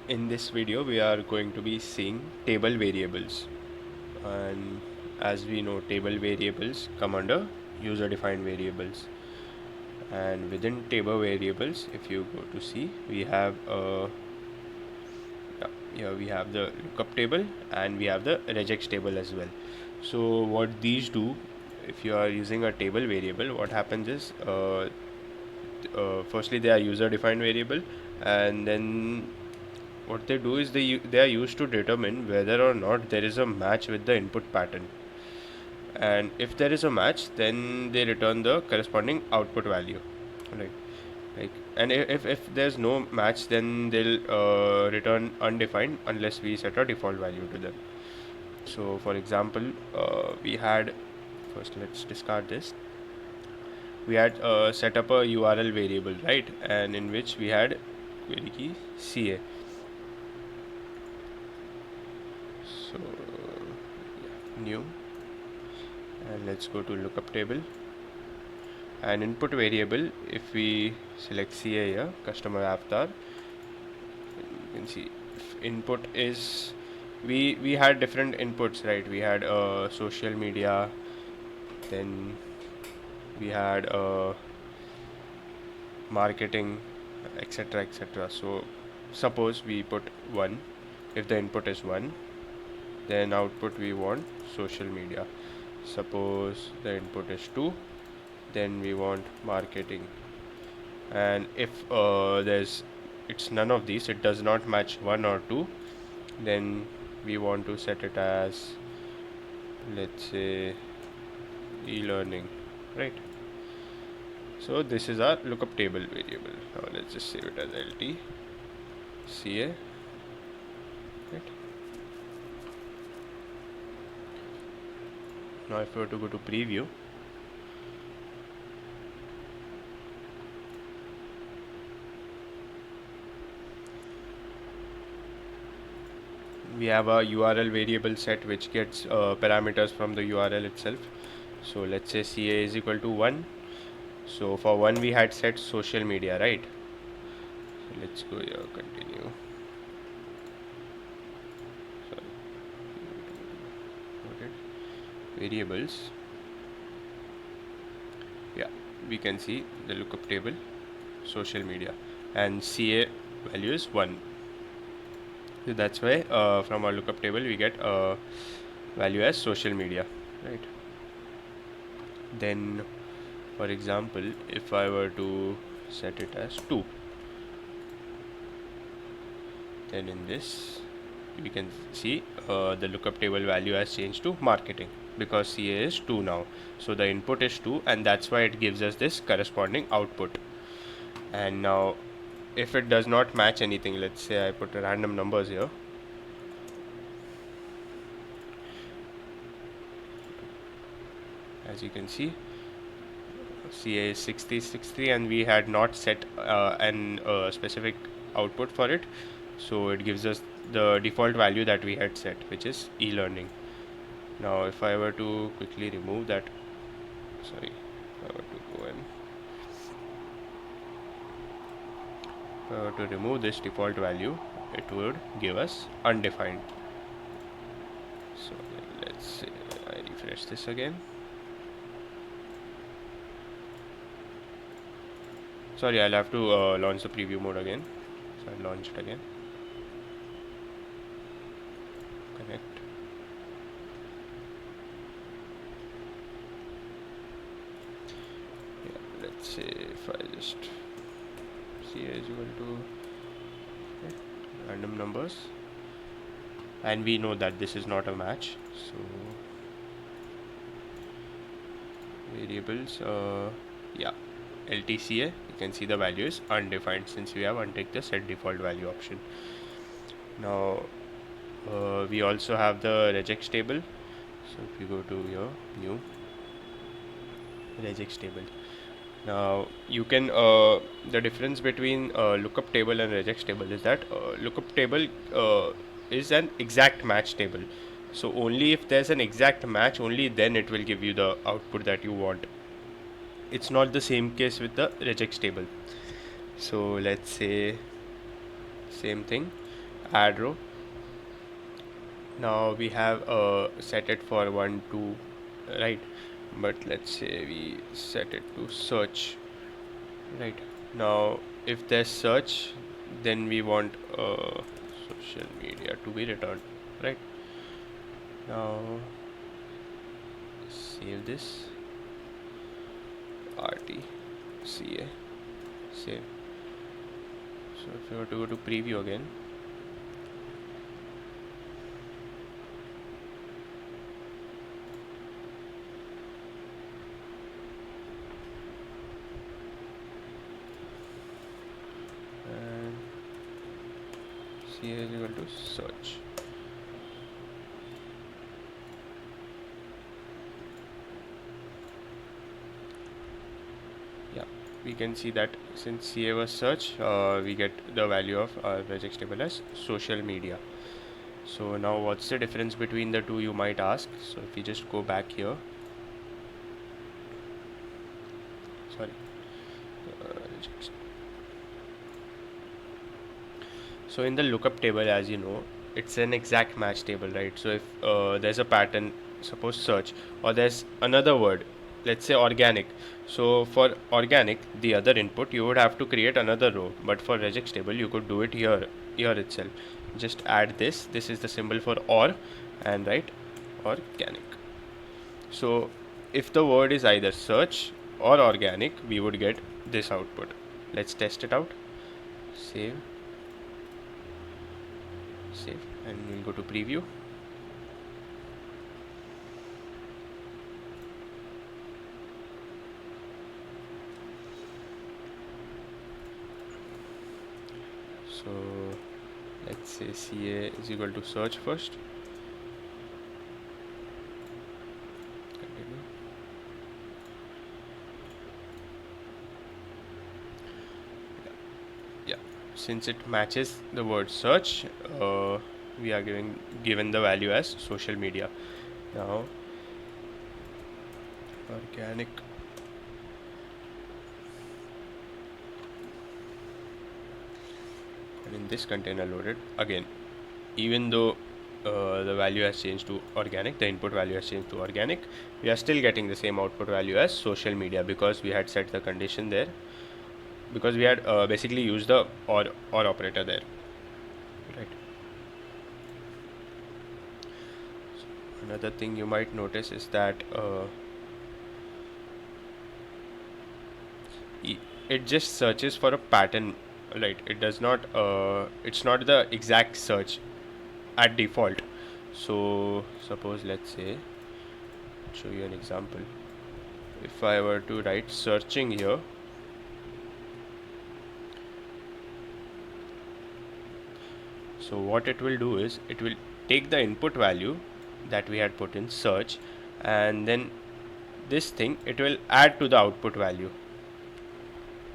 In this video we are going to be seeing table variables, and as we know, table variables come under user defined variables. And within table variables, if you go to see, we have here we have the lookup table and we have the regex table as well. So what these do, if you are using a table variable, what happens is firstly they are user defined variable, and then what they do is they are used to determine whether or not there is a match with the input pattern. And if there is a match, then they return the corresponding output value, right? Like, and if there's no match, then they'll return undefined unless we set a default value to them. So for example, we had, first let's discard this. We had set up a URL variable, right? And in which we had query key CA. So yeah, new, and let's go to lookup table and input variable. If we select CA here, customer avatar, you can see if input is, we had different inputs, right? We had social media, then we had marketing, etc, etc. So suppose we put 1. If the input is 1, then output we want social media. Suppose the input is 2, then we want marketing. And if it's none of these, it does not match 1 or 2, then we want to set it as, let's say, e-learning, right? So this is our lookup table variable. Now let's just save it as lt ca, right? Now if we were to go to preview, we have a URL variable set which gets parameters from the URL itself. So let's say ca is equal to 1. So for 1 we had set social media, right? So let's go here, continue. Sorry. Okay. Variables. Yeah, we can see the lookup table, social media, and ca value is 1. So that's why from our lookup table we get value as social media, right? Then for example, if I were to set it as 2, then in this we can see the lookup table value has changed to marketing because CA is 2 now. So the input is 2, and that's why it gives us this corresponding output. And now if it does not match anything, let's say I put random numbers here, as you can see CA is 6063, and we had not set an specific output for it, so it gives us the default value that we had set, which is e-learning. Now if I were to quickly remove that, sorry, if I were to go in, if I were to remove this default value, it would give us undefined. So let's say I refresh this again. Sorry, I'll have to launch the preview mode again. So I'll launch it again. Connect. Yeah, let's say if I just C is equal to random numbers, and we know that this is not a match. So variables, yeah, LTCA, you can see the value is undefined since we have unticked the set default value option. Now we also have the regex table. So if you go to your new regex table, now you can the difference between lookup table and regex table is that lookup table is an exact match table. So only if there's an exact match, only then it will give you the output that you want. It's not the same case with the regex table. So let's say same thing. add row. Now we have set it for 1 2, right, but let's say we set it to search, right. Now if there's search, then we want social media to be returned, right. Now save this, RTCA, save. So if you were to go to preview again, and CA is equal to search. Yeah, we can see that since CA was search, we get the value of our regex table as social media. So now what's the difference between the two, you might ask. So if we just go back here, sorry, regex. So in the lookup table, as you know, it's an exact match table, right? So if there's a pattern, suppose search, or there's another word, let's say organic. So for organic, the other input, you would have to create another row. But for regex table, you could do it here itself. Just add this. This is the symbol for or, and write organic. So if the word is either search or organic, we would get this output. Let's test it out. Save. Save, and we'll go to preview. So let's say CA is equal to search first. Continue. Yeah, since it matches the word search, we are given the value as social media. Now organic, and in this container loaded again, even though the value has changed to organic, the input value has changed to organic, we are still getting the same output value as social media, because we had set the condition there, because we had basically used the or operator there, right. So another thing you might notice is that it just searches for a pattern, right. It does not it's not the exact search at default. So suppose, let's say, show you an example. If I were to write searching here, so what it will do is it will take the input value that we had put in search, and then this thing it will add to the output value,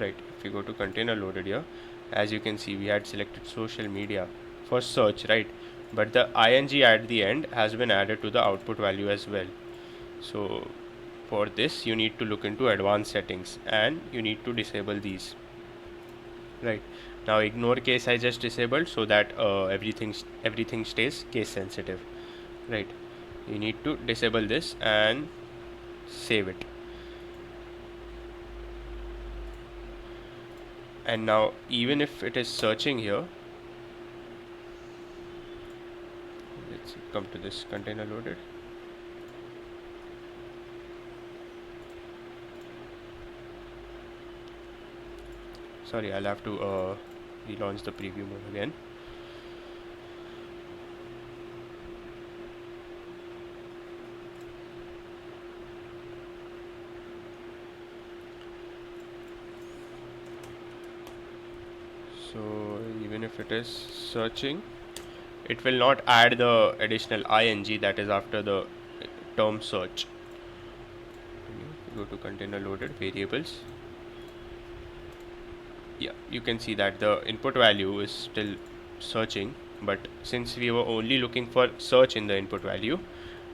right. If we go to container loaded here, as you can see, we had selected social media for search, right, but the ing at the end has been added to the output value as well. So for this you need to look into advanced settings, and you need to disable these, right. Now ignore case I just disabled, so that everything stays case sensitive, right. You need to disable this and save it. And now even if it is searching here, let's come to this container loaded. Sorry, I'll have to relaunch the preview mode again. So even if it is searching, it will not add the additional ing that is after the term search. Go to container loaded variables. Yeah, you can see that the input value is still searching, but since we were only looking for search in the input value,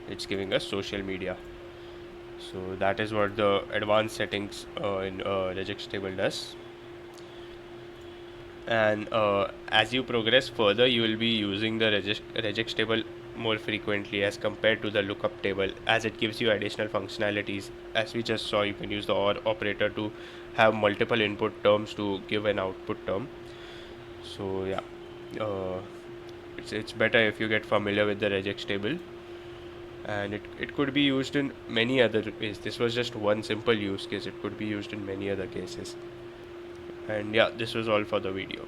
it's giving us social media. So that is what the advanced settings in regex table does. and as you progress further you will be using the regex table more frequently as compared to the lookup table, as it gives you additional functionalities. As we just saw, you can use the or operator to have multiple input terms to give an output term. So yeah, it's better if you get familiar with the regex table, and it could be used in many other ways. This was just one simple use case, it could be used in many other cases. And yeah, this was all for the video.